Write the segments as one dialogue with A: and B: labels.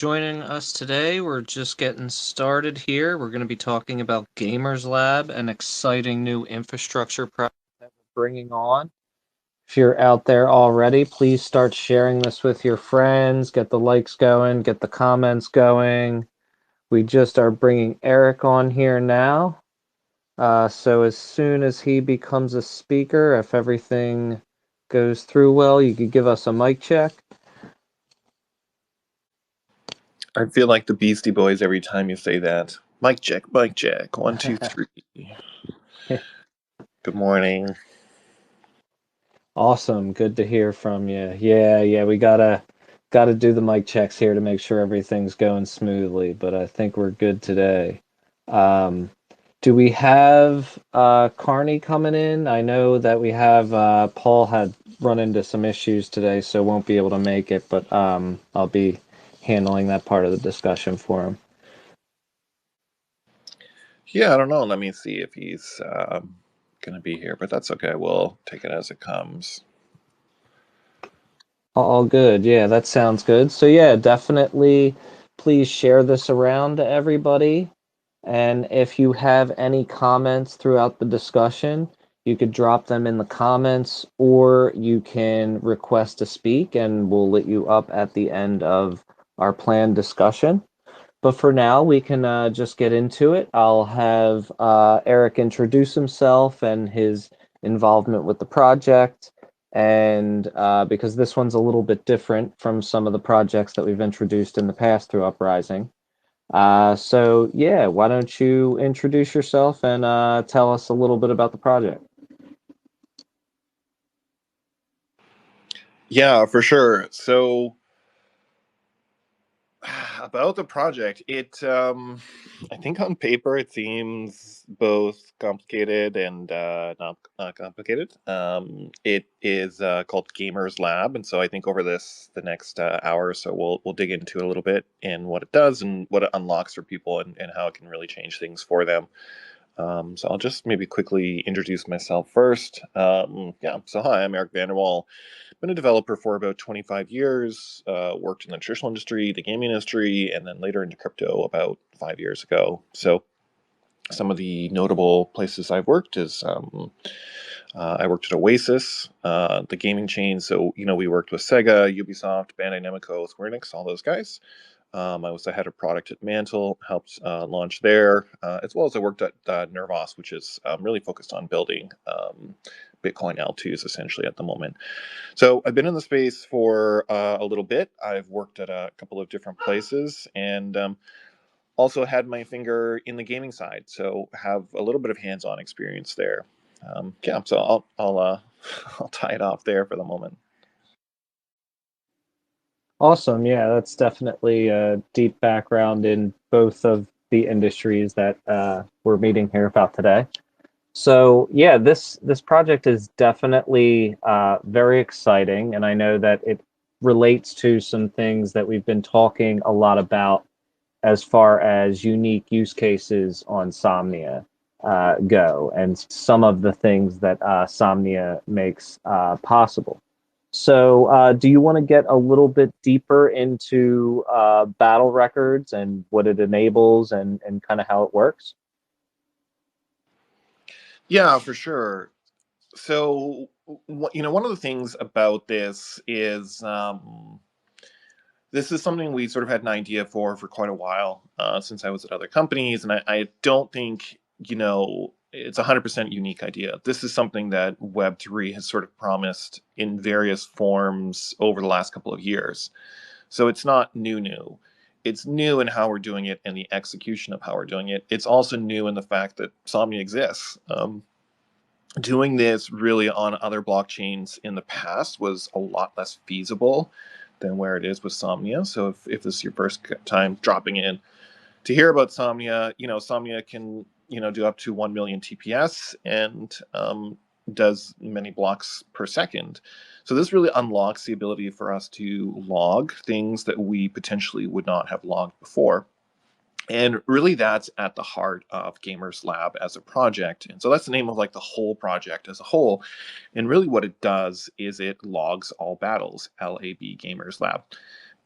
A: Joining us today. We're just getting started here. We're going to be talking about Gamers Lab, an exciting new infrastructure project that we're bringing on. If you're out there already, please start sharing this with your friends, get the likes going, get the comments going. We just are bringing Eric on here now. So as soon as he becomes a speaker, if everything goes through well, you could give us a mic check.
B: I feel like the Beastie Boys every time you say that. Mic check, mic check. One, two, three. Good morning.
A: Awesome. Good to hear from you. Yeah, we gotta do the mic checks here to make sure everything's going smoothly, but I think we're good today. Um, do we have Carney coming in? I know that we have Paul had run into some issues today, so won't be able to make it, but I'll be handling that part of the discussion for him.
B: Yeah, I don't know. Let me see if he's going to be here, but that's okay. We'll take it as it comes.
A: All good. Yeah, that sounds good. So yeah, definitely please share this around to everybody. And if you have any comments throughout the discussion, you could drop them in the comments or you can request to speak and we'll let you up at the end of our planned discussion. But for now, we can just get into it. I'll have Eric introduce himself and his involvement with the project. And because this one's a little bit different from some of the projects that we've introduced in the past through Uprising. So, yeah, why don't you introduce yourself and tell us a little bit about the project?
B: Yeah, for sure. So, about the project, I think on paper it seems both complicated and not complicated. It is called Gamers Lab, and so I think over the next hour or so, we'll dig into it a little bit and what it does and what it unlocks for people and how it can really change things for them. So I'll just maybe quickly introduce myself first. Yeah, so hi, I'm Eric Vanderwall. Been a developer for about 25 years, worked in the traditional industry, the gaming industry, and then later into crypto about 5 years ago. So some of the notable places I've worked is I worked at Oasis, the gaming chain. So, we worked with Sega, Ubisoft, Bandai Namco, Square Enix, all those guys. I was the head of product at Mantle, helped launch there, as well as I worked at Nervos, which is really focused on building Bitcoin L2s essentially at the moment. So I've been in the space for a little bit. I've worked at a couple of different places and also had my finger in the gaming side, so have a little bit of hands-on experience there. Yeah, so I'll I'll tie it off there for the moment.
A: Awesome. Yeah, that's definitely a deep background in both of the industries that we're meeting here about today. So yeah, this project is definitely very exciting, and I know that it relates to some things that we've been talking a lot about as far as unique use cases on Somnia go, and some of the things that Somnia makes possible. So, do you want to get a little bit deeper into battle records and what it enables and kind of how it works?
B: Yeah, for sure. So, one of the things about this is this is something we sort of had an idea for quite a while since I was at other companies, and I don't think it's a 100% unique idea. This is something that Web3 has sort of promised in various forms over the last couple of years. So it's not new. It's new in how we're doing it and the execution of how we're doing it. It's also new in the fact that Somni exists. Doing this really on other blockchains in the past was a lot less feasible than where it is with Somnia. So if this is your first time dropping in to hear about Somnia, Somnia can, do up to 1 million TPS and does many blocks per second. So this really unlocks the ability for us to log things that we potentially would not have logged before. And really that's at the heart of Gamers Lab as a project. And so that's the name of like the whole project as a whole. And really what it does is it logs all battles, LAB Gamers Lab.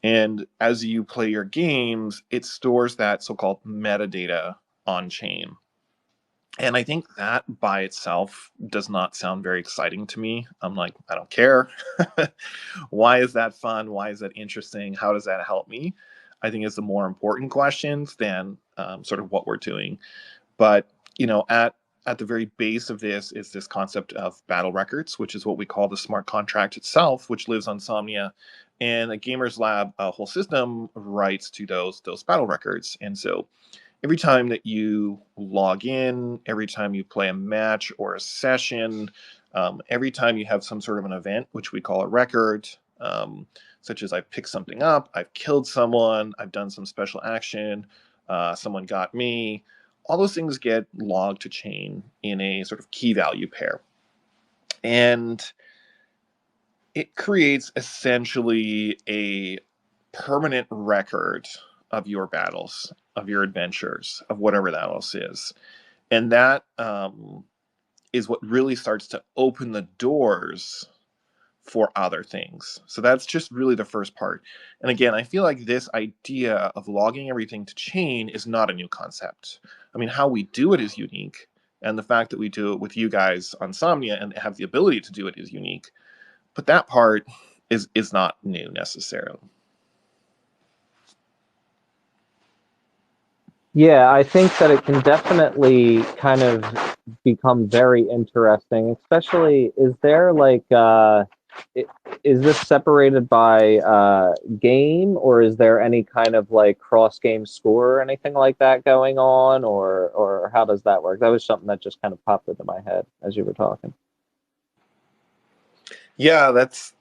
B: And as you play your games, it stores that so-called metadata on chain. And I think that by itself does not sound very exciting to me. I'm like, I don't care. Why is that fun? Why is that interesting? How does that help me? I think it's the more important questions than sort of what we're doing. But at the very base of this is this concept of battle records, which is what we call the smart contract itself, which lives on Somnia. And a Gamers Lab, a whole system, writes to those battle records. And so every time that you log in, every time you play a match or a session, every time you have some sort of an event, which we call a record, such as I've picked something up, I've killed someone, I've done some special action, someone got me, all those things get logged to chain in a sort of key value pair. And it creates essentially a permanent record of your battles, of your adventures, of whatever that else is. And that is what really starts to open the doors for other things. So that's just really the first part. And again, I feel like this idea of logging everything to chain is not a new concept. I mean, how we do it is unique. And the fact that we do it with you guys on Somnia and have the ability to do it is unique. But that part is not new necessarily.
A: Yeah, I think that it can definitely kind of become very interesting, especially is there like i- is this separated by game, or is there any kind of like cross game score or anything like that going on, or how does that work? That was something that just kind of popped into my head as you were talking.
B: Yeah, that's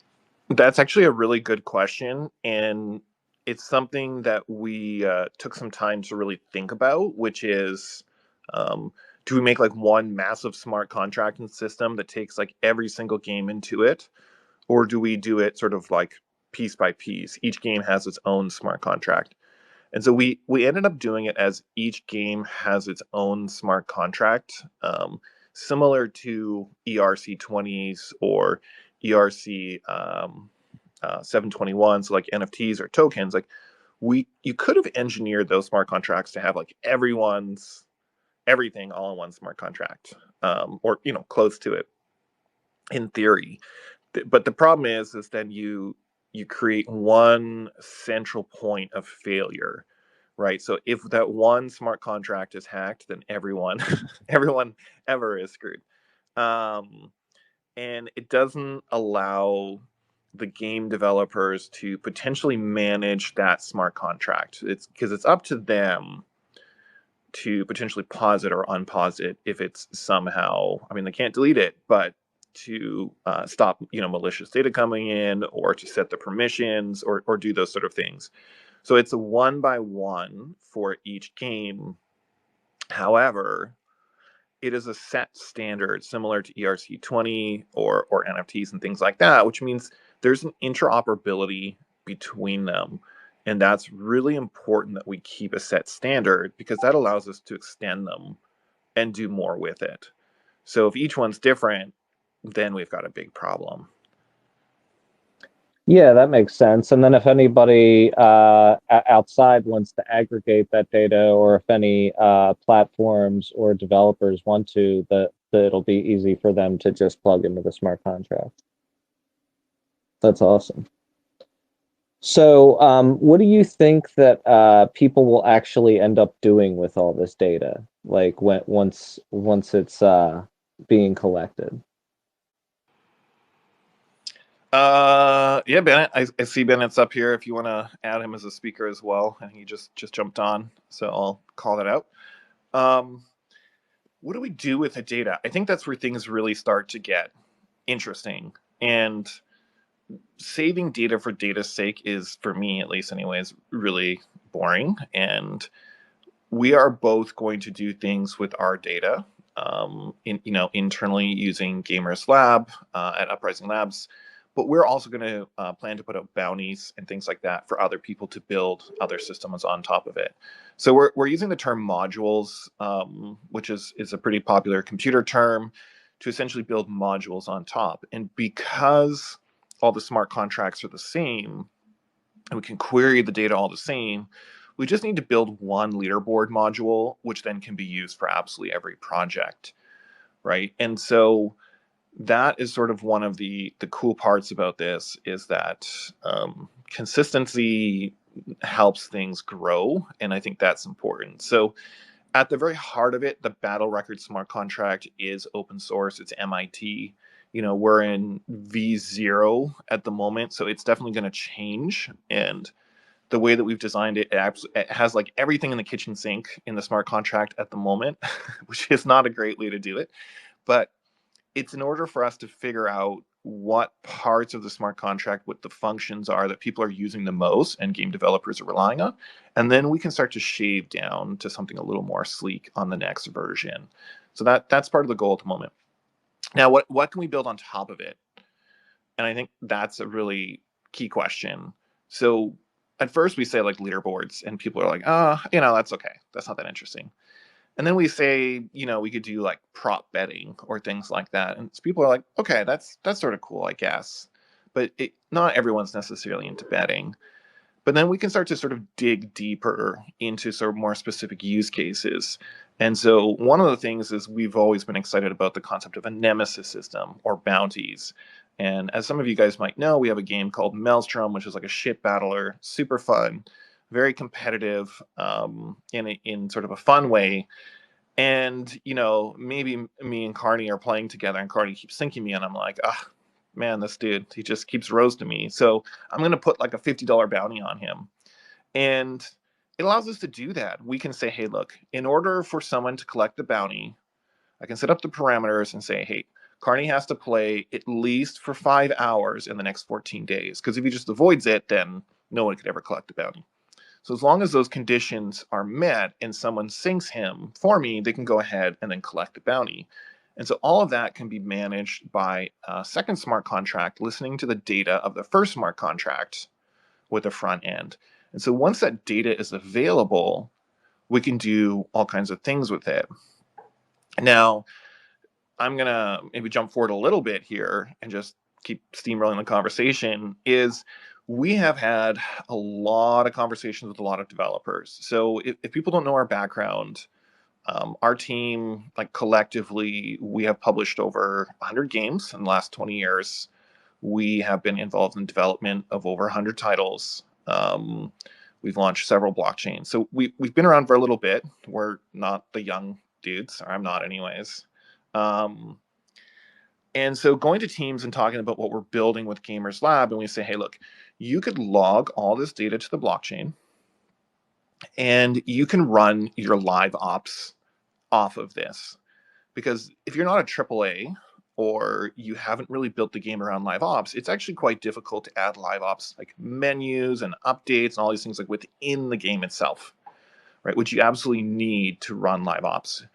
B: actually a really good question, and it's something that we took some time to really think about, which is, um, do we make like one massive smart contracting system that takes like every single game into it, or do we do it sort of like piece by piece? Each game has its own smart contract, and so we ended up doing it as each game has its own smart contract, similar to ERC20s or ERC 721, so like NFTs or tokens. Like you could have engineered those smart contracts to have like everyone's everything all in one smart contract, or close to it in theory. But the problem is then you create one central point of failure, right? So if that one smart contract is hacked, then everyone everyone ever is screwed. um, and it doesn't allow the game developers to potentially manage that smart contract. It's because it's up to them to potentially pause it or unpause it if it's somehow, I mean, they can't delete it, but to stop malicious data coming in, or to set the permissions, or do those sort of things. So it's a one by one for each game. However, it is a set standard similar to ERC20 or NFTs and things like that, which means there's an interoperability between them. And that's really important that we keep a set standard, because that allows us to extend them and do more with it. So if each one's different, then we've got a big problem.
A: Yeah, that makes sense. And then if anybody outside wants to aggregate that data, or if any platforms or developers want to, that it'll be easy for them to just plug into the smart contract. That's awesome. So, what do you think that people will actually end up doing with all this data, like once it's being collected?
B: Yeah, Bennett. I see Bennett's up here. If you want to add him as a speaker as well, and he just jumped on, so I'll call that out. Um, what do we do with the data? I think that's where things really start to get interesting. And saving data for data's sake is, for me at least, anyways, really boring. And we are both going to do things with our data, internally using Gamers Lab at Uprising Labs. But we're also going to plan to put up bounties and things like that for other people to build other systems on top of it. So we're using the term modules, which is a pretty popular computer term, to essentially build modules on top. And because all the smart contracts are the same, and we can query the data all the same. We just need to build one leaderboard module, which then can be used for absolutely every project, right? And so that is sort of one of the cool parts about this, is that consistency helps things grow, and I think that's important. So at the very heart of it, the Battle Record smart contract is open source. It's MIT. We're in V0 at the moment, so it's definitely going to change. And the way that we've designed it, it has like everything in the kitchen sink in the smart contract at the moment, which is not a great way to do it. But it's in order for us to figure out what parts of the smart contract, what the functions are that people are using the most and game developers are relying on. And then we can start to shave down to something a little more sleek on the next version. So that's part of the goal at the moment. Now, what can we build on top of it? And I think that's a really key question. So at first we say like leaderboards, and people are like, that's okay. That's not that interesting. And then we say, we could do like prop betting or things like that. And people are like, okay, that's sort of cool, I guess. But not everyone's necessarily into betting. But then we can start to sort of dig deeper into sort of more specific use cases. And so one of the things is we've always been excited about the concept of a nemesis system or bounties. And as some of you guys might know, we have a game called Maelstrom, which is like a ship battler, super fun, very competitive, in sort of a fun way. And maybe me and Carney are playing together, and Carney keeps sinking me, and I'm like, ah, man, this dude, he just keeps roasting me. So I'm gonna put like a $50 bounty on him. And it allows us to do that. We can say, hey, look, in order for someone to collect the bounty, I can set up the parameters and say, hey, Carney has to play at least for 5 hours in the next 14 days. Because if he just avoids it, then no one could ever collect the bounty. So as long as those conditions are met and someone syncs him for me, they can go ahead and then collect the bounty. And so all of that can be managed by a second smart contract listening to the data of the first smart contract with the front end. And so once that data is available, we can do all kinds of things with it. Now, I'm going to maybe jump forward a little bit here and just keep steamrolling the conversation. Is we have had a lot of conversations with a lot of developers. So if people don't know our background, our team, like collectively, we have published over 100 games in the last 20 years. We have been involved in development of over 100 titles. We've launched several blockchains. So we've been around for a little bit. We're not the young dudes, or I'm not anyways. Um, and so going to teams and talking about what we're building with Gamers Lab, and we say, hey, look, you could log all this data to the blockchain, and you can run your live ops off of this. Because if you're not a AAA, or you haven't really built the game around live ops, it's actually quite difficult to add live ops like menus and updates and all these things like within the game itself, right? Which you absolutely need to run live ops.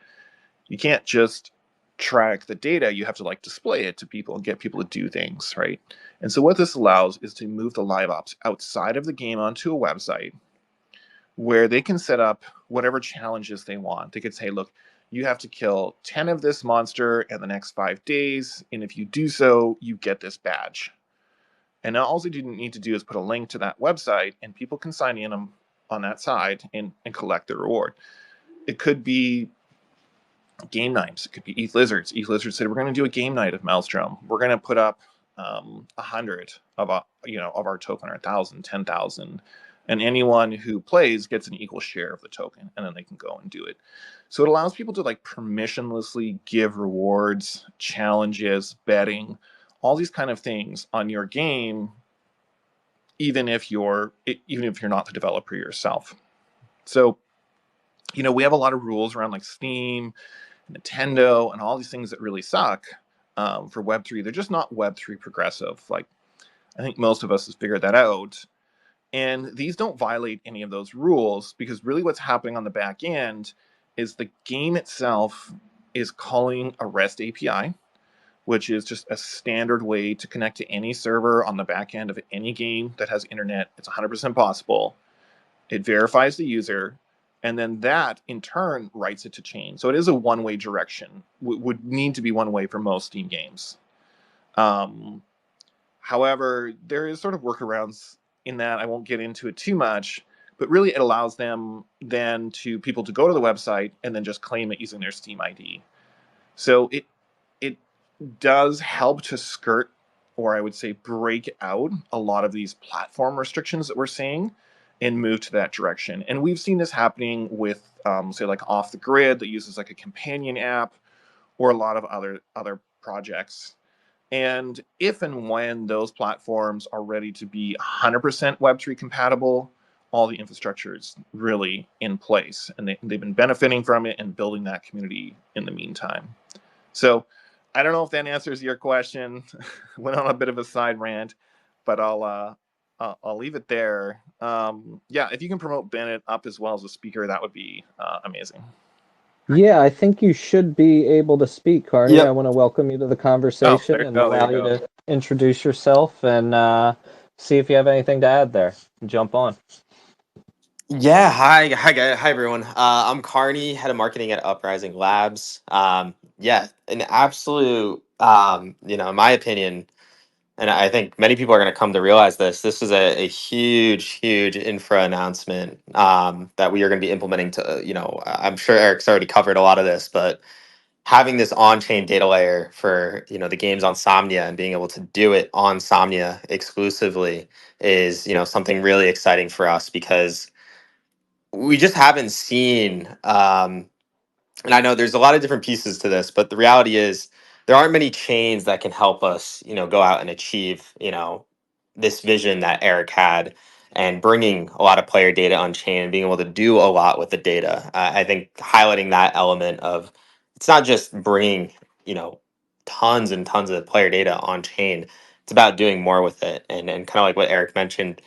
B: You can't just track the data, you have to like display it to people and get people to do things, right? And so what this allows is to move the live ops outside of the game onto a website where they can set up whatever challenges they want. They could say, look, you have to kill 10 of this monster in the next 5 days, and if you do so, you get this badge. And now all you need to do is put a link to that website, and people can sign in on that side and collect the reward. It could be game nights. It could be ETH Lizards. ETH Lizards said, we're going to do a game night of Maelstrom. We're going to put up 100 of our token, or 1,000, 10,000, and anyone who plays gets an equal share of the token, and then they can go and do it. So it allows people to like permissionlessly give rewards, challenges, betting, all these kind of things on your game, even if you're not the developer yourself. So we have a lot of rules around like Steam, Nintendo, and all these things that really suck for Web3. They're just not Web3 progressive. Like, I think most of us has figured that out. And these don't violate any of those rules, because really what's happening on the back end is the game itself is calling a REST API, which is just a standard way to connect to any server on the back end of any game that has internet. It's 100% possible. It verifies the user, and then that in turn writes it to chain. So it is a one-way direction. Would need to be one way for most Steam games. However, there is sort of workarounds in that I won't get into it too much, but really it allows them then to people to go to the website and then just claim it using their Steam ID. So it does help to skirt, or I would say break out, a lot of these platform restrictions that we're seeing and move to that direction. And we've seen this happening with, say, like Off the Grid that uses like a companion app, or a lot of other projects. And if and when those platforms are ready to be 100% Web3 compatible, all the infrastructure is really in place, and they've been benefiting from it and building that community in the meantime. So I don't know if that answers your question. Went on a bit of a side rant, but I'll leave it there. Yeah, if you can promote Bennett up as well as a speaker, that would be amazing.
A: Yeah, I think you should be able to speak, Carney. I
C: Yep.
A: want to welcome you to the
B: Oh,
A: conversation
B: there you
A: and
B: go. There you
A: allow you
B: go.
A: to introduce yourself and see if you have anything to add there. Jump on.
C: Yeah. Hi, everyone. I'm Carney, head of marketing at Uprising Labs. Yeah, an absolute, in my opinion, and I think many people are going to come to realize this. This is a huge infra announcement that we are going to be implementing to, I'm sure Eric's already covered a lot of this, but having this on-chain data layer for the games on Somnia and being able to do it on Somnia exclusively is something really exciting for us because we just haven't seen and I know there's a lot of different pieces to this, but the reality is there aren't many chains that can help us, go out and achieve, this vision that Eric had and bringing a lot of player data on chain and being able to do a lot with the data. I think highlighting that element of it's not just bringing, tons and tons of player data on chain. It's about doing more with it. And kind of like what Eric mentioned,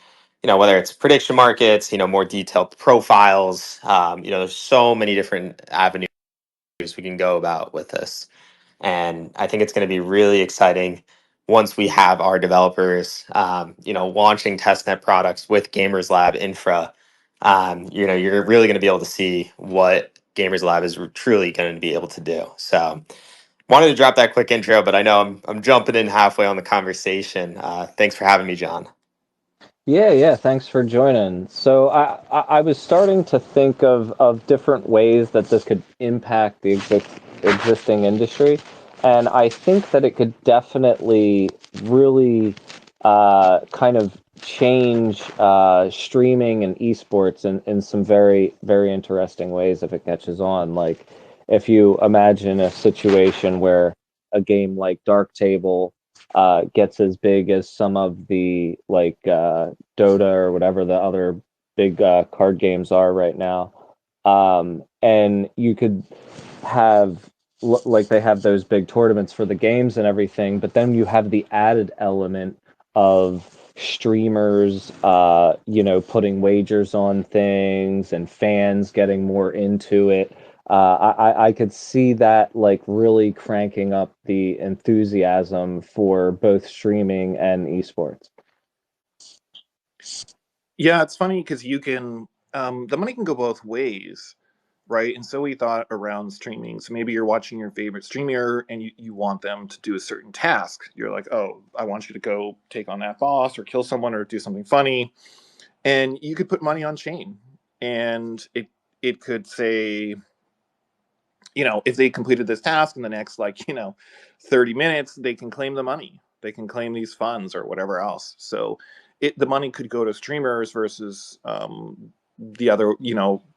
C: whether it's prediction markets, more detailed profiles, there's so many different avenues we can go about with this. And I think it's going to be really exciting once we have our developers, launching testnet products with Gamers Lab Infra. You're really going to be able to see what Gamers Lab is truly going to be able to do. So, wanted to drop that quick intro, but I know I'm jumping in halfway on the conversation. Thanks for having me, John.
A: Yeah. Thanks for joining. So I was starting to think of different ways that this could impact the existing industry, and I think that it could definitely really kind of change streaming and esports in some very interesting ways if it catches on. Like if you imagine a situation where a game like Darktable gets as big as some of the like Dota or whatever the other big card games are right now. And you could have like they have those big tournaments for the games and everything, but then you have the added element of streamers putting wagers on things and fans getting more into it. I could see that like really cranking up the enthusiasm for both streaming and esports.
B: Yeah, it's funny because you can, the money can go both ways, right? And so we thought around streaming. So maybe you're watching your favorite streamer and you want them to do a certain task. You're like, oh, I want you to go take on that boss or kill someone or do something funny. And you could put money on chain. And it could say, if they completed this task in the next 30 minutes, they can claim the money. They can claim these funds or whatever else. So the money could go to streamers versus the other,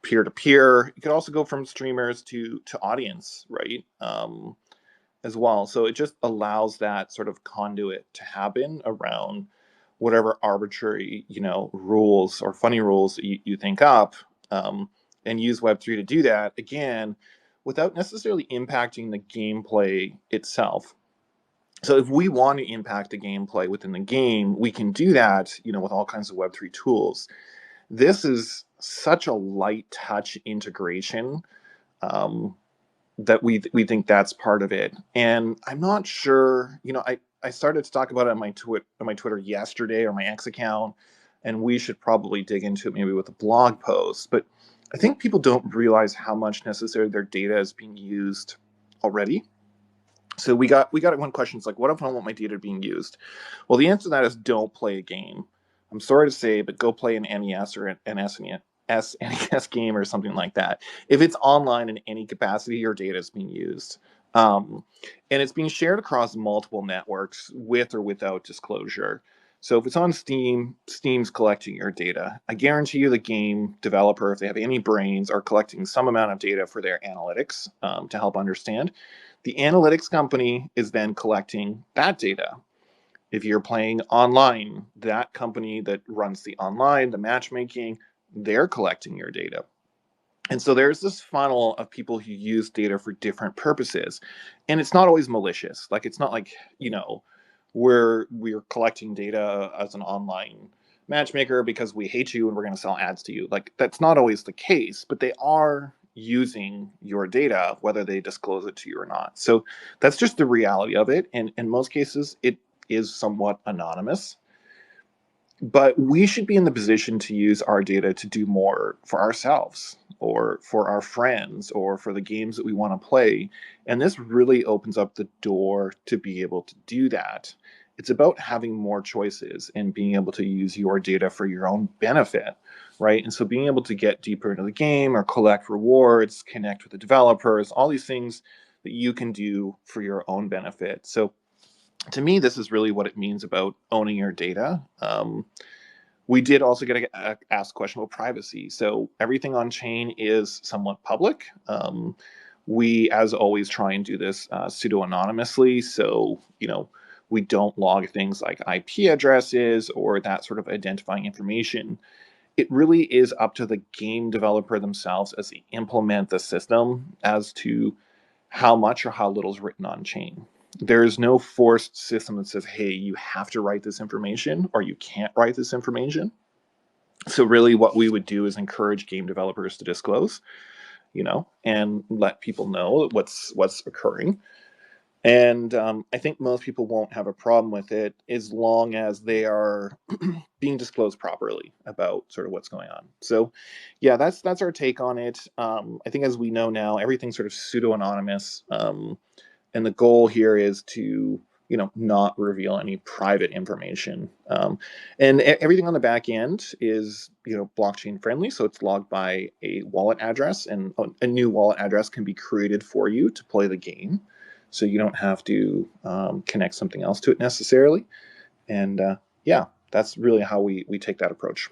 B: peer to peer. It could also go from streamers to audience, right? As well. So it just allows that sort of conduit to happen around whatever arbitrary, rules or funny rules that you think up, and use Web3 to do that again without necessarily impacting the gameplay itself. So if we want to impact the gameplay within the game, we can do that, with all kinds of Web3 tools. This is such a light touch integration, um, that we think that's part of it. And I'm not sure, I started to talk about it on my Twitter yesterday, or my X account, and we should probably dig into it maybe with a blog post. But I think people don't realize how much necessarily their data is being used already. So we got one question. It's like, what if I don't want my data being used? Well, the answer to that is don't play a game. I'm sorry to say, but go play an NES or an SNES game or something like that. If it's online in any capacity, your data is being used. Um, and it's being shared across multiple networks with or without disclosure. So if it's on Steam, Steam's collecting your data. I guarantee you the game developer, if they have any brains, are collecting some amount of data for their analytics to help understand. The analytics company is then collecting that data. If you're playing online, that company that runs the online, the matchmaking, they're collecting your data. And so there's this funnel of people who use data for different purposes. And it's not always malicious. Like it's not like, we're collecting data as an online matchmaker because we hate you and we're going to sell ads to you. Like that's not always the case, but they are using your data whether they disclose it to you or not. So that's just the reality of it. And in most cases it is somewhat anonymous, but we should be in the position to use our data to do more for ourselves or for our friends or for the games that we want to play. And this really opens up the door to be able to do that. It's about having more choices and being able to use your data for your own benefit, right? And so being able to get deeper into the game or collect rewards, connect with the developers, all these things that you can do for your own benefit. So to me, this is really what it means about owning your data. We did also get asked a question about privacy. So everything on chain is somewhat public. We, as always, try and do this pseudo-anonymously. So, we don't log things like IP addresses or that sort of identifying information. It really is up to the game developer themselves as they implement the system as to how much or how little is written on chain. There is no forced system that says, hey, you have to write this information or you can't write this information. So really what we would do is encourage game developers to disclose, and let people know what's occurring. And I think most people won't have a problem with it as long as they are being disclosed properly about sort of what's going on. So, yeah, that's our take on it. I think as we know now, everything's sort of pseudo anonymous, and the goal here is to not reveal any private information. And everything on the back end is blockchain friendly, so it's logged by a wallet address, and a new wallet address can be created for you to play the game. So you don't have to connect something else to it necessarily. And yeah, that's really how we take that approach.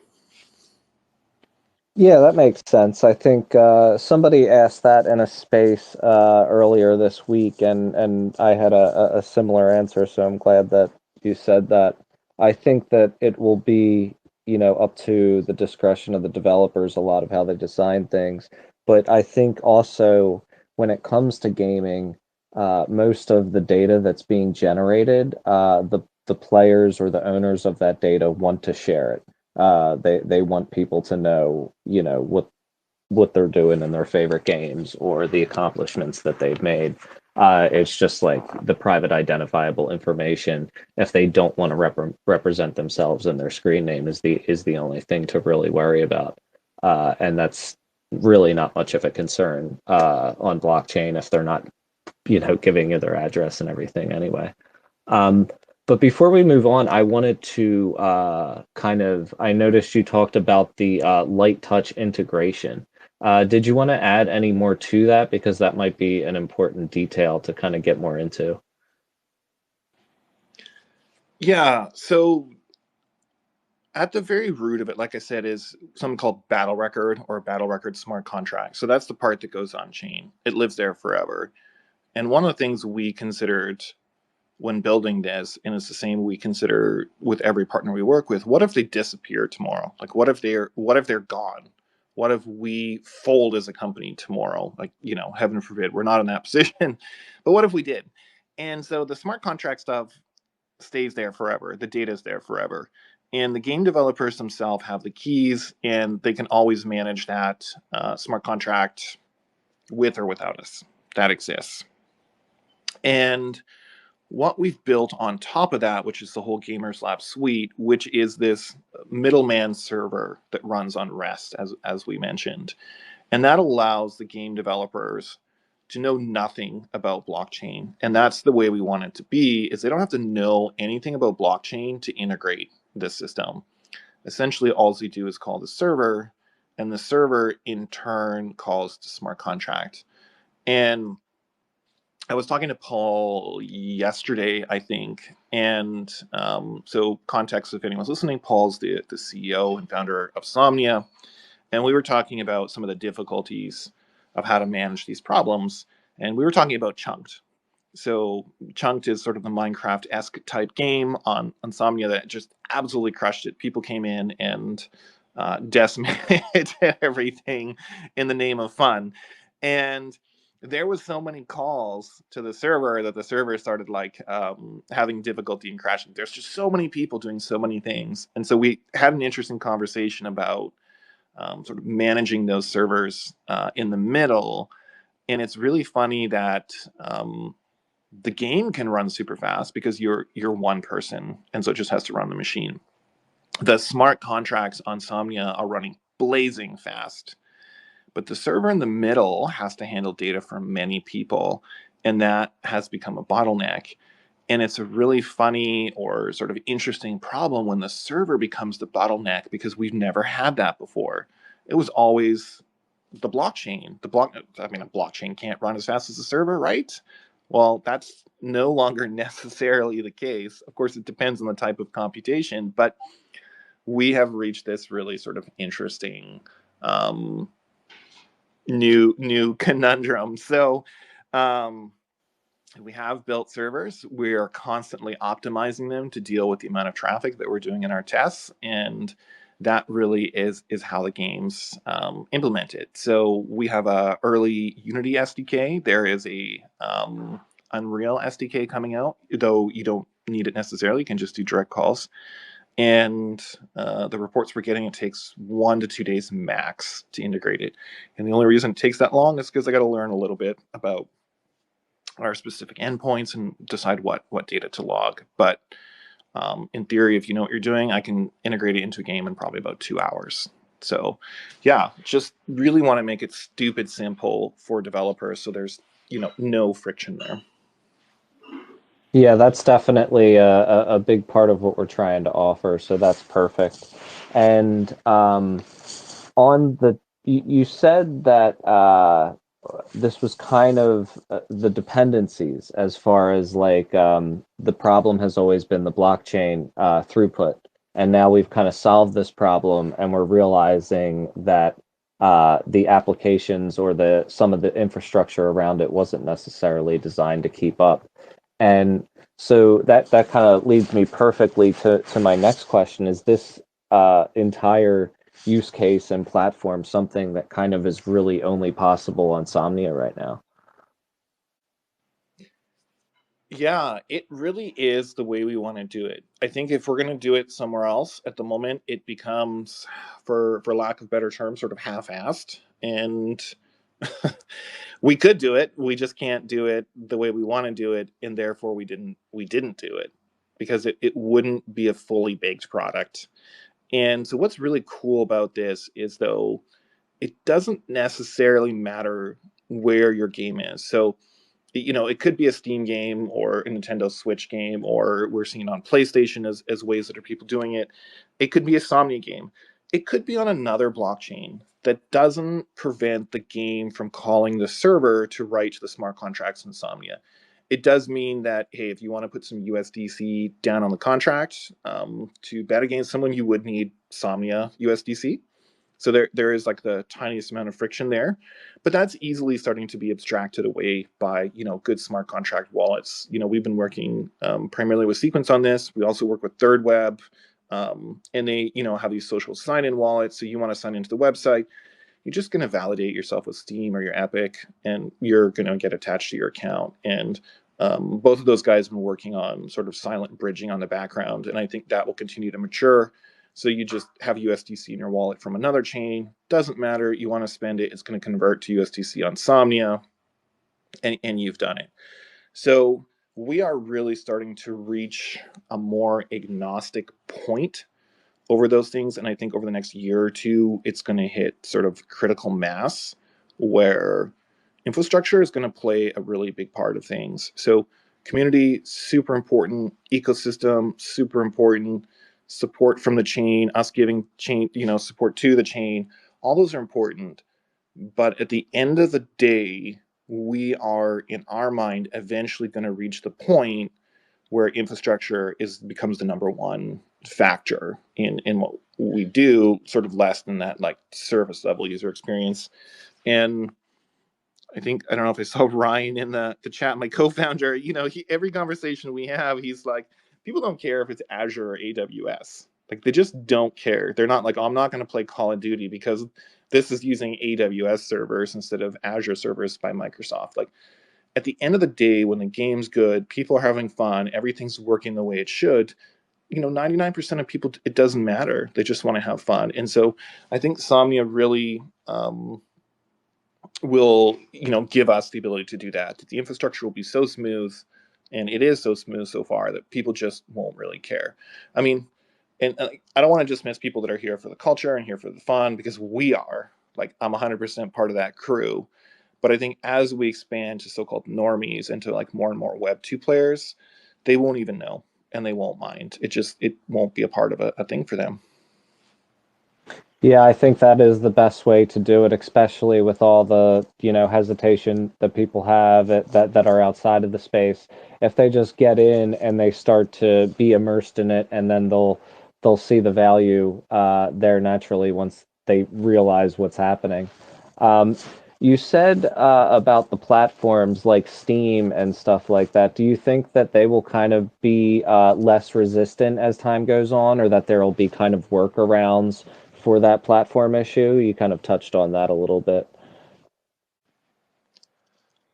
A: Yeah, that makes sense. I think somebody asked that in a space earlier this week, and I had a similar answer. So I'm glad that you said that. I think that it will be, up to the discretion of the developers a lot of how they design things. But I think also when it comes to gaming, most of the data that's being generated, the players or the owners of that data want to share it. They want people to know, what they're doing in their favorite games or the accomplishments that they've made. It's just like the private identifiable information. If they don't want to represent themselves, and their screen name is the only thing to really worry about. And that's really not much of a concern on blockchain if they're not, giving you their address and everything anyway. Um, but before we move on, I wanted to I noticed you talked about the light touch integration. Did you want to add any more to that? Because that might be an important detail to kind of get more into.
B: Yeah, so at the very root of it, like I said, is something called battle record or battle record smart contract. So that's the part that goes on chain. It lives there forever. And one of the things we considered when building this, and it's the same we consider with every partner we work with, what if they disappear tomorrow? Like what if they're gone? What if we fold as a company tomorrow? Like, heaven forbid, we're not in that position. But what if we did? And so the smart contract stuff stays there forever. The data is there forever. And the game developers themselves have the keys, and they can always manage that smart contract with or without us. That exists. And what we've built on top of that, which is the whole Gamers Lab suite, which is this middleman server that runs on rest, as we mentioned. And that allows the game developers to know nothing about blockchain. And that's the way we want it to be, is they don't have to know anything about blockchain to integrate this system. essentially all you do is call the server, and the server in turn calls the smart contract. And I was talking to Paul yesterday, I think, and so context if anyone's listening, Paul's the CEO and founder of Somnia, and we were talking about some of the difficulties of how to manage these problems, and we were talking about Chunked. So Chunked is sort of the Minecraft-esque type game on Insomnia that just absolutely crushed it. People came in and decimated everything in the name of fun. And there was so many calls to the server that the server started like having difficulty in crashing. There's just so many people doing so many things. And so we had an interesting conversation about sort of managing those servers in the middle. And it's really funny that the game can run super fast because you're one person, and so it just has to run the machine. The smart contracts on Somnia are running blazing fast, but the server in the middle has to handle data from many people, and that has become a bottleneck. And it's a really funny or sort of interesting problem when the server becomes the bottleneck, because we've never had that before. It was always the blockchain. A blockchain can't run as fast as the server, right? Well, that's no longer necessarily the case. Of course, it depends on the type of computation, but we have reached this really sort of interesting new conundrum. So we have built servers. We are constantly optimizing them to deal with the amount of traffic that we're doing in our tests, and that really is how the game's implemented. So we have a early Unity SDK. There is a Unreal SDK coming out, though you don't need it necessarily. You can just do direct calls. And the reports we're getting, it takes 1 to 2 days max to integrate it. And the only reason it takes that long is because I got to learn a little bit about our specific endpoints and decide what data to log. But in theory, if you know what you're doing, I can integrate it into a game in probably about 2 hours. So yeah, just really want to make it stupid simple for developers, so there's no friction there.
A: Yeah, that's definitely a big part of what we're trying to offer. So that's perfect. And on the, you said that this was kind of the dependencies as far as like the problem has always been the blockchain throughput. And now we've kind of solved this problem, and we're realizing that the applications or some of the infrastructure around it wasn't necessarily designed to keep up. And so that kind of leads me perfectly to my next question. Is this entire use case and platform something that kind of is really only possible on Somnia right now?
B: Yeah, it really is the way we want to do it. I think if we're going to do it somewhere else at the moment, it becomes, for lack of better terms, sort of half-assed. And we could do it, we just can't do it the way we want to do it, and therefore we didn't do it, because it wouldn't be a fully baked product. And so what's really cool about this is, though, it doesn't necessarily matter where your game is. So it could be a Steam game or a Nintendo Switch game, or we're seeing it on PlayStation as ways that are people doing it. It could be a Somnia game. It could be on another blockchain that doesn't prevent the game from calling the server to write to the smart contracts in Somnia. It does mean that, hey, if you want to put some USDC down on the contract to bet against someone, you would need Somnia USDC. So there is like the tiniest amount of friction there, but that's easily starting to be abstracted away by good smart contract wallets. We've been working primarily with Sequence on this. We also work with Third Web, and they have these social sign-in wallets. So you want to sign into the website, you're just going to validate yourself with Steam or your Epic, and you're going to get attached to your account. And both of those guys have been working on sort of silent bridging on the background, and I think that will continue to mature. So you just have USDC in your wallet from another chain. Doesn't matter. You want to spend it, it's going to convert to USDC on Somnia, and you've done it. So we are really starting to reach a more agnostic point over those things. And I think over the next year or two, it's going to hit sort of critical mass where infrastructure is going to play a really big part of things. So community, super important. Ecosystem, super important. support from the chain, us giving chain, support to the chain. All those are important. But at the end of the day, we are, in our mind, eventually going to reach the point where infrastructure becomes the number one factor in what we do, sort of less than that like service level user experience. And I don't know if I saw Ryan in the chat, my co-founder, every conversation we have, he's like, people don't care if it's Azure or AWS. Like, they just don't care. They're not like, oh, I'm not going to play Call of Duty because this is using AWS servers instead of Azure servers by Microsoft. Like, at the end of the day, when the game's good, people are having fun, everything's working the way it should, 99% of people, it doesn't matter. They just want to have fun. And so I think Somnia really will give us the ability to do that. The infrastructure will be so smooth, and it is so smooth so far, that people just won't really care. I mean, and I don't want to dismiss people that are here for the culture and here for the fun, because we are. Like, I'm 100% part of that crew. But I think as we expand to so-called normies and to like more and more Web2 players, they won't even know, and they won't mind. It won't be a part of a thing for them.
A: Yeah, I think that is the best way to do it, especially with all the, hesitation that people have that are outside of the space. If they just get in and they start to be immersed in it, and then they'll see the value there naturally once they realize what's happening. Um, you said about the platforms like Steam and stuff like that. Do you think that they will kind of be less resistant as time goes on, or that there will be kind of workarounds for that platform issue? You kind of touched on that a little bit.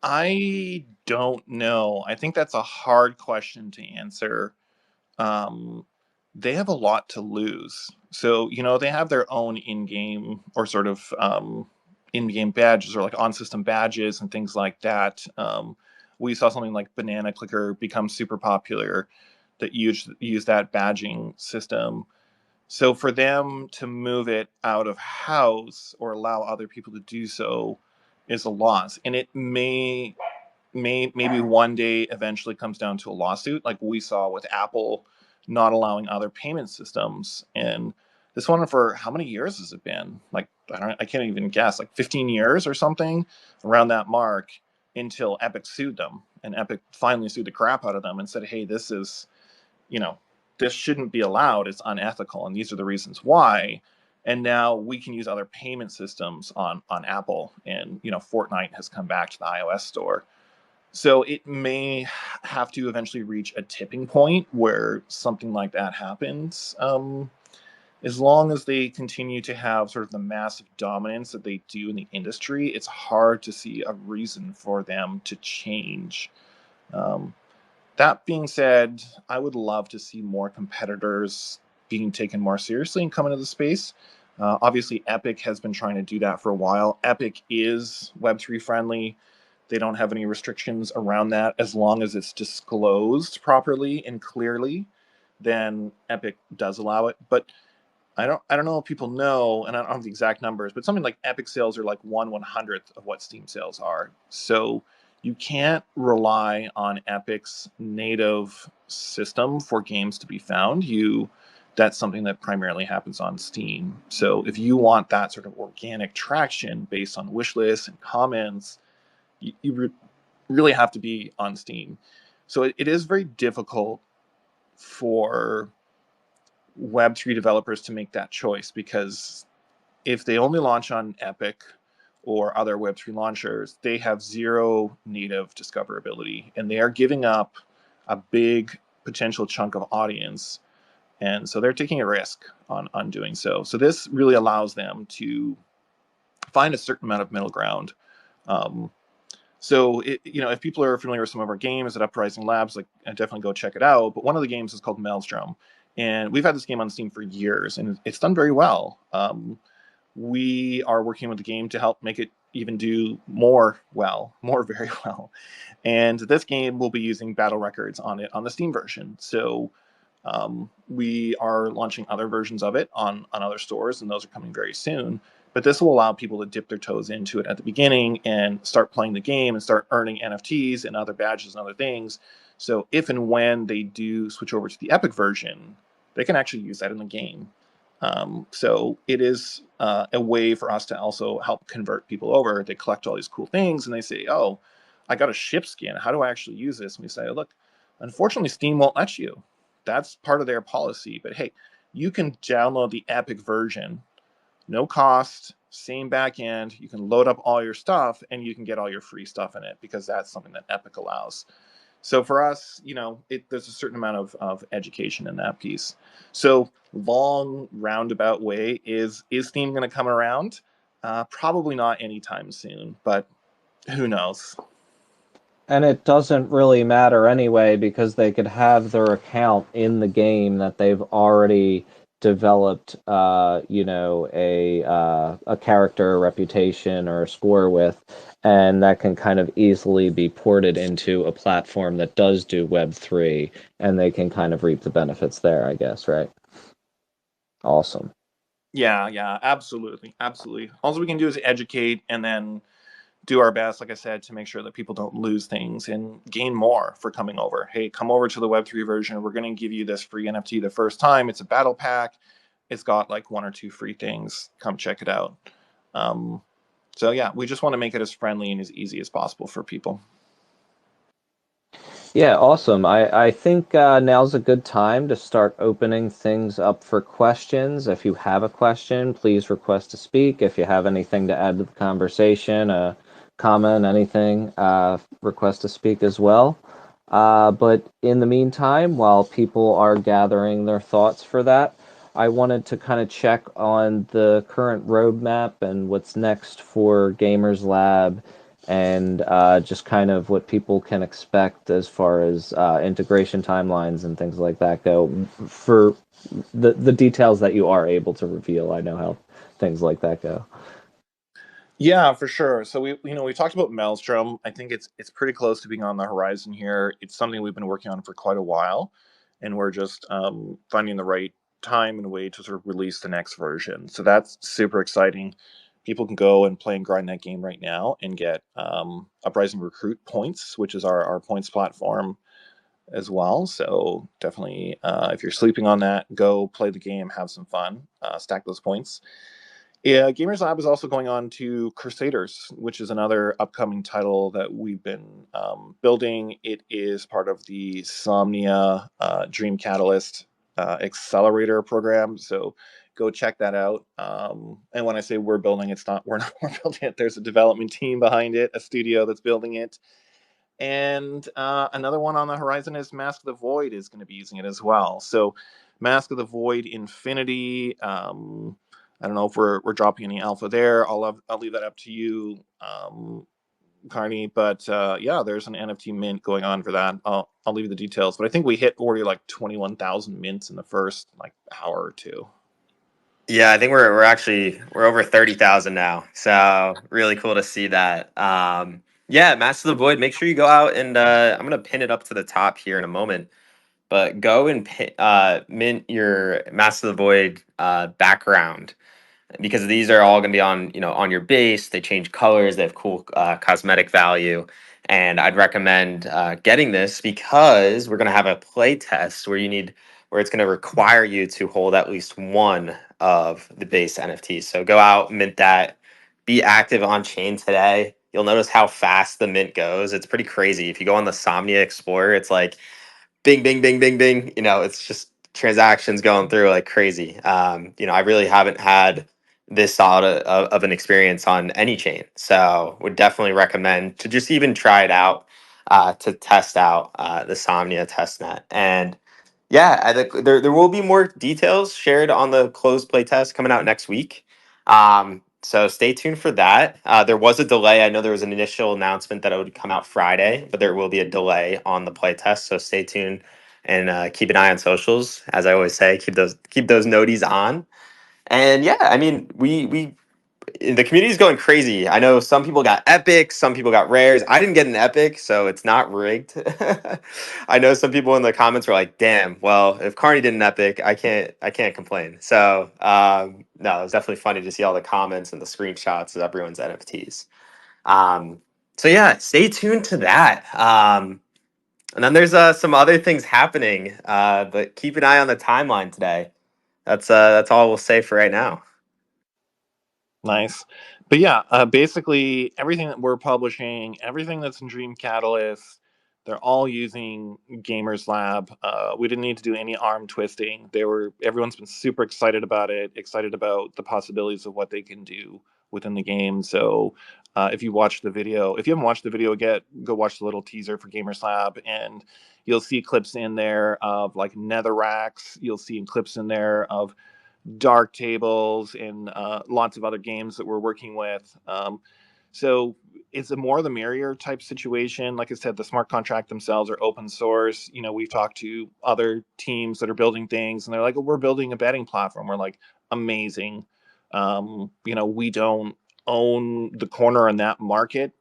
B: I don't know. I think that's a hard question to answer. Um, they have a lot to lose. So, they have their own in-game or sort of in-game badges, or like on-system badges and things like that. We saw something like Banana Clicker become super popular that use that badging system. So for them to move it out of house or allow other people to do so is a loss. And it maybe one day eventually comes down to a lawsuit, like we saw with Apple not allowing other payment systems. And this one, for how many years has it been? Like, I can't even guess, like 15 years or something, around that mark, until Epic sued them. And Epic finally sued the crap out of them and said, hey, you know, this shouldn't be allowed. It's unethical, and these are the reasons why. And now we can use other payment systems on Apple, and Fortnite has come back to the iOS store. So it may have to eventually reach a tipping point where something like that happens. As long as they continue to have sort of the massive dominance that they do in the industry, it's hard to see a reason for them to change. Um, that being said, I would love to see more competitors being taken more seriously and come into the space. Obviously, Epic has been trying to do that for a while. Epic is Web3 friendly. They don't have any restrictions around that as long as it's disclosed properly and clearly. Then Epic does allow it. But I don't know if people know, and I don't have the exact numbers, but something like Epic sales are like 1/100th of what Steam sales are. So you can't rely on Epic's native system for games to be found. That's something that primarily happens on Steam. So if you want that sort of organic traction based on wish lists and comments, you really have to be on Steam. So it is very difficult for Web3 developers to make that choice, because if they only launch on Epic or other Web3 launchers, they have zero native discoverability, and they are giving up a big potential chunk of audience. And so they're taking a risk on doing so. So this really allows them to find a certain amount of middle ground. So if people are familiar with some of our games at Uprising Labs, like, definitely go check it out. But one of the games is called Maelstrom, and we've had this game on Steam for years, and it's done very well. We are working with the game to help make it even do more very well. And this game will be using battle records on it on the Steam version. So we are launching other versions of it on other stores, and those are coming very soon. But this will allow people to dip their toes into it at the beginning and start playing the game and start earning NFTs and other badges and other things. So if and when they do switch over to the Epic version, they can actually use that in the game. So it is a way for us to also help convert people over. They collect all these cool things and they say, oh, I got a ship skin. How do I actually use this? And we say, look, unfortunately, Steam won't let you. That's part of their policy. But hey, you can download the Epic version, no cost, same back end. You can load up all your stuff and you can get all your free stuff in it because that's something that Epic allows. So for us, there's a certain amount of education in that piece. So long roundabout way is Steam going to come around? Probably not anytime soon, but who knows?
A: And it doesn't really matter anyway because they could have their account in the game that they've already developed, a character, a reputation, or a score with, and that can kind of easily be ported into a platform that does do Web3, and they can kind of reap the benefits there, I guess, right? Awesome.
B: Yeah, absolutely, absolutely. All we can do is educate and then do our best, like I said, to make sure that people don't lose things and gain more for coming over. Hey, come over to the Web3 version. We're going to give you this free NFT the first time. It's a battle pack. It's got like 1 or 2 free things. Come check it out. So yeah, we just want to make it as friendly and as easy as possible for people.
A: Yeah, awesome. I think now's a good time to start opening things up for questions. If you have a question, please request to speak. If you have anything to add to the conversation, a comment, anything, request to speak as well. But in the meantime, while people are gathering their thoughts for that, I wanted to kind of check on the current roadmap and what's next for Gamers Lab and just kind of what people can expect as far as integration timelines and things like that go for the details that you are able to reveal. I know how things like that go.
B: Yeah, for sure. So we talked about Maelstrom. I think it's pretty close to being on the horizon here. It's something we've been working on for quite a while, and we're just finding the right time and way to sort of release the next version. So that's super exciting. People can go and play and grind that game right now and get Uprising Recruit points, which is our points platform as well. So definitely, if you're sleeping on that, go play the game, have some fun, stack those points. Yeah, Gamers Lab is also going on to Crusaders, which is another upcoming title that we've been building. It is part of the Somnia Dream Catalyst Accelerator program. So go check that out. And when I say we're building, it's not we're not we're building it. There's a development team behind it, a studio that's building it. And another one on the horizon is Mask of the Void is going to be using it as well. So Mask of the Void Infinity. I don't know if we're dropping any alpha there. I'll leave that up to you, Carney. But yeah, there's an NFT mint going on for that. I'll leave you the details. But I think we hit already like 21,000 mints in the first like hour or two.
C: Yeah, I think we're over 30,000 now. So really cool to see that. Yeah, Master of the Void. Make sure you go out and I'm gonna pin it up to the top here in a moment. But go and mint your Master of the Void background, because these are all going to be on on your base. They change colors. They have cool cosmetic value, and I'd recommend getting this because we're going to have a play test where it's going to require you to hold at least one of the base NFTs. So go out, mint that, be active on chain today. You'll notice how fast the mint goes. It's pretty crazy. If you go on the Somnia Explorer, it's like bing, bing, bing, bing, bing. It's just transactions going through like crazy. I really haven't had this solid of an experience on any chain. So would definitely recommend to just even try it out, to test out the Somnia testnet. And yeah, I think there will be more details shared on the closed play test coming out next week. So stay tuned for that. There was a delay. I know there was an initial announcement that it would come out Friday, but there will be a delay on the play test. So stay tuned and keep an eye on socials. As I always say, keep those noties on. And yeah, I mean, we the community is going crazy. I know some people got epics, some people got rares. I didn't get an epic, so it's not rigged. I know some people in the comments were like, "Damn, well, if Carney did an epic, I can't complain." So no, it was definitely funny to see all the comments and the screenshots of everyone's NFTs. So yeah, stay tuned to that. And then there's some other things happening, but keep an eye on the timeline today. That's all we'll say for right now.
B: Nice. But yeah, basically everything that we're publishing, everything that's in Dream Catalyst, they're all using Gamers Lab. We didn't need to do any arm twisting. Everyone's been super excited about it, excited about the possibilities of what they can do within the game. So if you watch the video, if you haven't watched the video yet, go watch the little teaser for Gamers Lab, and you'll see clips in there of like nether racks. You'll see clips in there of dark tables and lots of other games that we're working with. So it's a more the merrier type situation. Like I said, the smart contract themselves are open source. We've talked to other teams that are building things, and they're like, oh, we're building a betting platform. We're like, amazing. We don't own the corner in that market.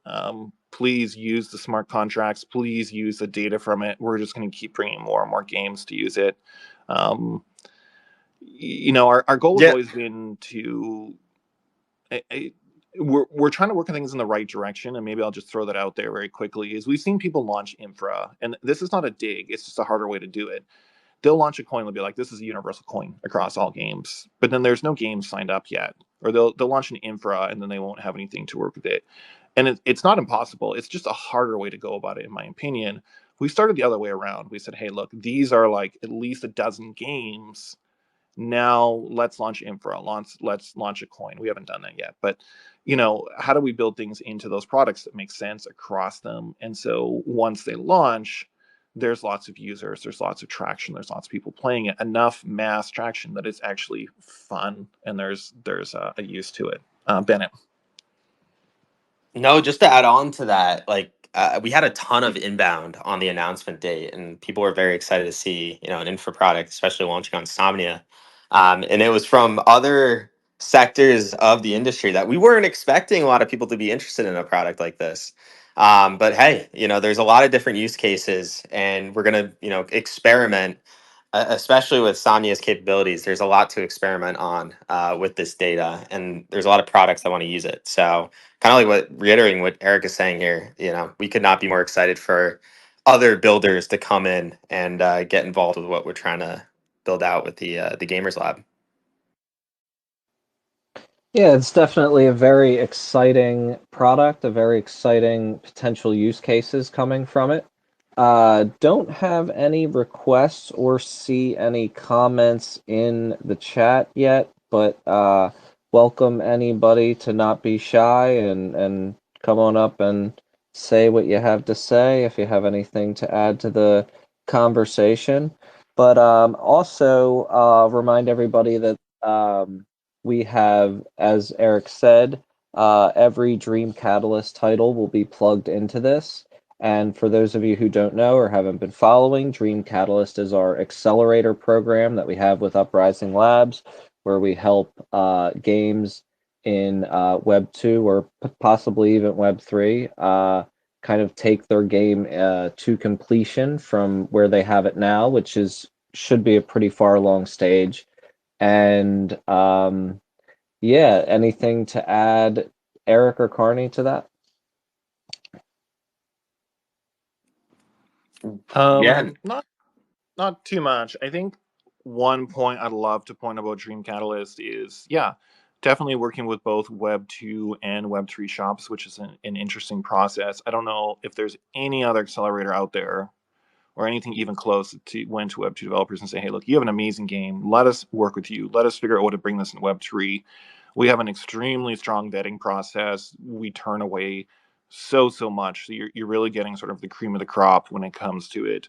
B: Please use the smart contracts. Please use the data from it. We're just going to keep bringing more and more games to use it. Um, our goal has
C: Yeah.
B: always been to we're trying to work on things in the right direction, and maybe I'll just throw that out there very quickly. Is we've seen people launch Infra, and this is not a dig, it's just a harder way to do it. They'll launch a coin, they'll be like, this is a universal coin across all games, but then there's no games signed up yet. Or they'll launch an Infra and then they won't have anything to work with it. And it's not impossible, it's just a harder way to go about it, in my opinion. We started the other way around. We said, hey, look, these are like at least a dozen games. Now let's launch Infra. Let's launch a coin. We haven't done that yet, but how do we build things into those products that make sense across them? And so once they launch, there's lots of users, there's lots of traction, there's lots of people playing it, enough mass traction that it's actually fun, and there's a use to it. Bennett.
C: No, just to add on to that, like we had a ton of inbound on the announcement date, and people were very excited to see an infra product, especially launching on Somnia. And it was from other sectors of the industry that we weren't expecting a lot of people to be interested in a product like this. But hey, there's a lot of different use cases, and we're gonna experiment, especially with Somnia's capabilities. There's a lot to experiment on with this data, and there's a lot of products that want to use it. So kind of like reiterating what Eric is saying here, we could not be more excited for other builders to come in and get involved with what we're trying to build out with the Gamers Lab.
A: Yeah, it's definitely a very exciting product, a very exciting potential use cases coming from it. Don't have any requests or see any comments in the chat yet, but welcome anybody to not be shy and come on up and say what you have to say if you have anything to add to the conversation. But also remind everybody that we have, as Eric said, every Dream Catalyst title will be plugged into this. And for those of you who don't know or haven't been following, Dream Catalyst is our accelerator program that we have with Uprising Labs, where we help games in Web 2 or possibly even Web 3 kind of take their game to completion from where they have it now, which should be a pretty far along stage. And yeah, anything to add, Eric or Carney, to that?
C: Yeah.
B: Not too much. I think one point I'd love to point about Dream Catalyst is, yeah, definitely working with both Web 2 and Web 3 shops, which is an interesting process. I don't know if there's any other accelerator out there or anything even close to went to Web 2 developers and say, hey, look, you have an amazing game. Let us work with you. Let us figure out what to bring this in Web 3. We have an extremely strong vetting process. We turn away so much. So you're really getting sort of the cream of the crop when it comes to it.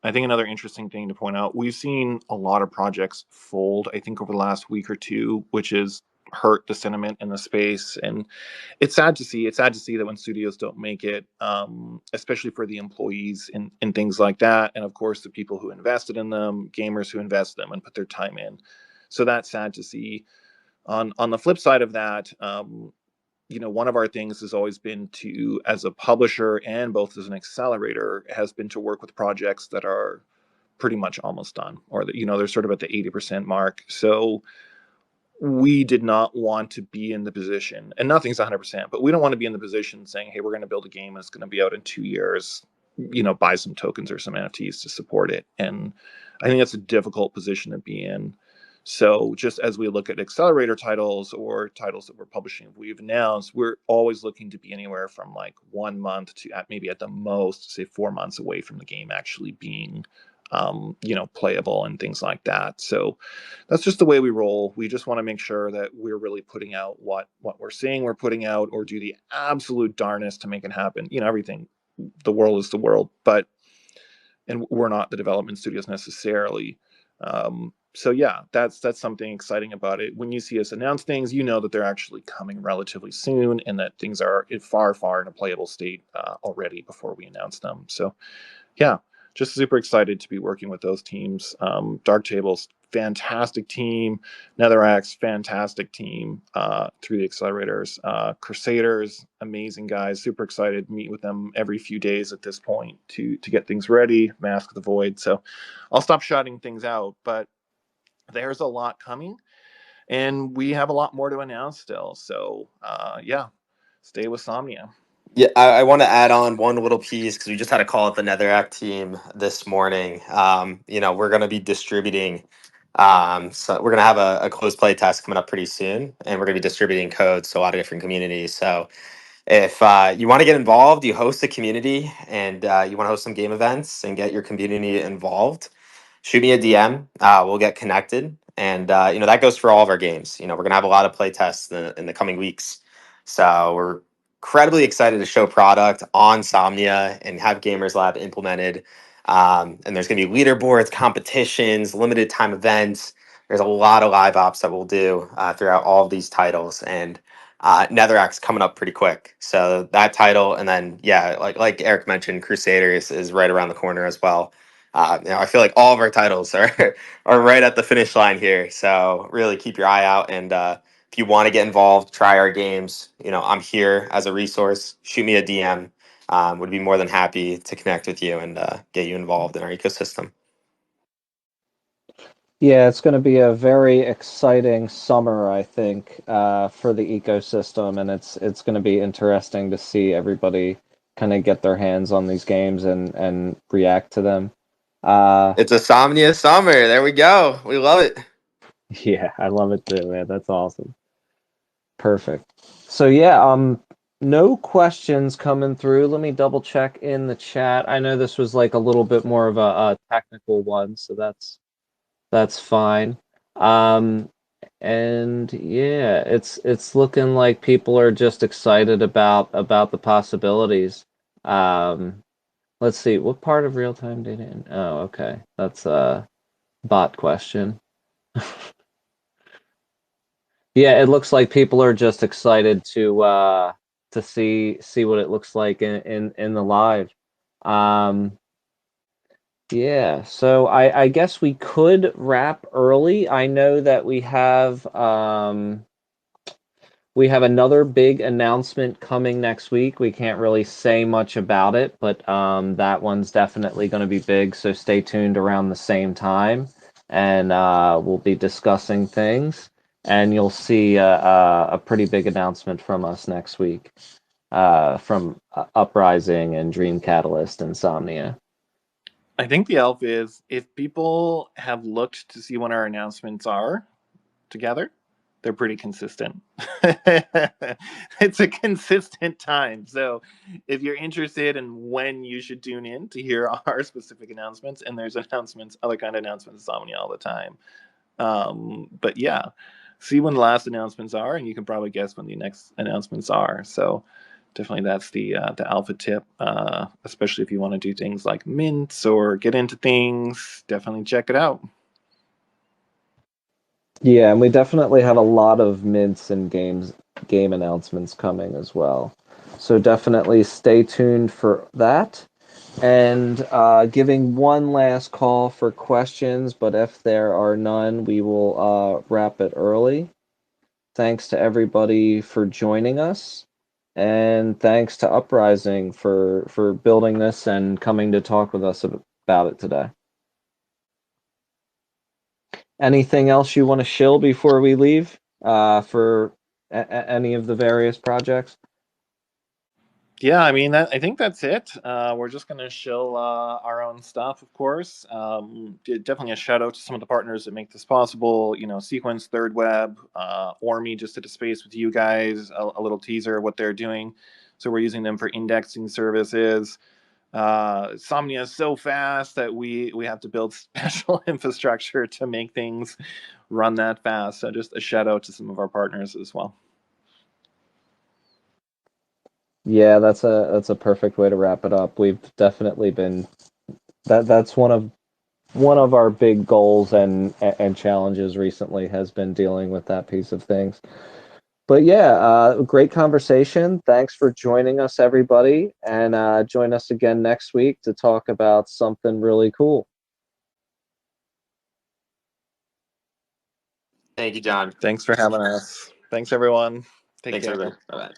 B: I think another interesting thing to point out, we've seen a lot of projects fold, I think, over the last week or two, which has hurt the sentiment in the space. And it's sad to see. It's sad to see that when studios don't make it, especially for the employees and things like that. And of course, the people who invested in them, gamers who invest them and put their time in. So that's sad to see. On the flip side of that, one of our things has always been to, as a publisher and both as an accelerator, has been to work with projects that are pretty much almost done, or that they're sort of at the 80% mark. So we did not want to be in the position, and nothing's 100%, but we don't want to be in the position saying, hey, we're going to build a game that's going to be out in 2 years. buy some tokens or some NFTs to support it. And I think that's a difficult position to be in. So just as we look at accelerator titles or titles that we're publishing, we've announced, we're always looking to be anywhere from like 1 month to maybe at the most, say 4 months away from the game actually being, playable and things like that. So that's just the way we roll. We just want to make sure that we're really putting out what we're saying we're putting out, or do the absolute darnest to make it happen. Everything, the world is the world, and we're not the development studios necessarily. So yeah, that's something exciting about it. When you see us announce things, that they're actually coming relatively soon, and that things are far in a playable state already before we announce them. So yeah, just super excited to be working with those teams. Darktable's fantastic team, NetherX fantastic team through the accelerators. Crusaders, amazing guys. Super excited to meet with them every few days at this point to get things ready. Mask the Void. So I'll stop shouting things out, but there's a lot coming, and we have a lot more to announce still. So yeah, stay with Somnia.
C: Yeah, I want to add on one little piece because we just had a call with the NetherAct team this morning. We're going to be distributing. So we're going to have a closed play test coming up pretty soon, and we're going to be distributing codes to a lot of different communities. So if you want to get involved, you host a community, and you want to host some game events and get your community involved, shoot me a DM. We'll get connected, and that goes for all of our games. We're gonna have a lot of play tests in the coming weeks, so we're incredibly excited to show product on Somnia and have Gamers Lab implemented. And there's gonna be leaderboards, competitions, limited time events. There's a lot of live ops that we'll do throughout all of these titles, and Netheract's coming up pretty quick. So that title, and then yeah, like Eric mentioned, Crusaders is right around the corner as well. I feel like all of our titles are are right at the finish line here. So really keep your eye out, and if you want to get involved, try our games. I'm here as a resource. Shoot me a DM. Would be more than happy to connect with you and get you involved in our ecosystem.
A: Yeah, it's going to be a very exciting summer, I think, for the ecosystem, and it's going to be interesting to see everybody kind of get their hands on these games and react to them.
C: It's a Somnia summer. There we go. We love it.
A: Yeah, I love it too, man. That's awesome. Perfect. So yeah, no questions coming through. Let me double check in the chat. I know this was like a little bit more of a technical one, so that's fine. And yeah, it's looking like people are just excited about the possibilities. Um, let's see, what part of real-time data? Oh, okay. That's a bot question. Yeah, it looks like people are just excited to see what it looks like in the live. Um, yeah, so I guess we could wrap early. I know that we have another big announcement coming next week. We can't really say much about it, but that one's definitely going to be big. So stay tuned around the same time, and we'll be discussing things. And you'll see a pretty big announcement from us next week from Uprising and Dream Catalyst Insomnia.
B: I think the elf is, if people have looked to see when our announcements are together, they're pretty consistent. It's a consistent time. So if you're interested in when you should tune in to hear our specific announcements, and there's announcements, other kind of announcements, Insomnia all the time. But yeah, see when the last announcements are, and you can probably guess when the next announcements are. So definitely that's the alpha tip, especially if you want to do things like mints or get into things. Definitely check it out.
A: Yeah, and we definitely have a lot of mints and game announcements coming as well. So definitely stay tuned for that. And giving one last call for questions, but if there are none, we will wrap it early. Thanks to everybody for joining us, and thanks to Uprising for building this and coming to talk with us about it today. Anything else you want to shill before we leave for any of the various projects?
B: Yeah, I mean, I think that's it. We're just going to show our own stuff, of course. Definitely a shout out to some of the partners that make this possible. You know, Sequence, Third Web, Orme just did a space with you guys, a little teaser of what they're doing. So we're using them for indexing services. Somnia is so fast that we have to build special infrastructure to make things run that fast. So just a shout out to some of our partners as well.
A: Yeah, that's a perfect way to wrap it up. We've definitely been that's one of our big goals and challenges recently has been dealing with that piece of things. But yeah, great conversation. Thanks for joining us, everybody, and join us again next week to talk about something really cool.
C: Thank you, John.
B: Thanks for having us. Thanks, everyone. Take
C: Thanks,
B: care.
C: everybody. Bye bye.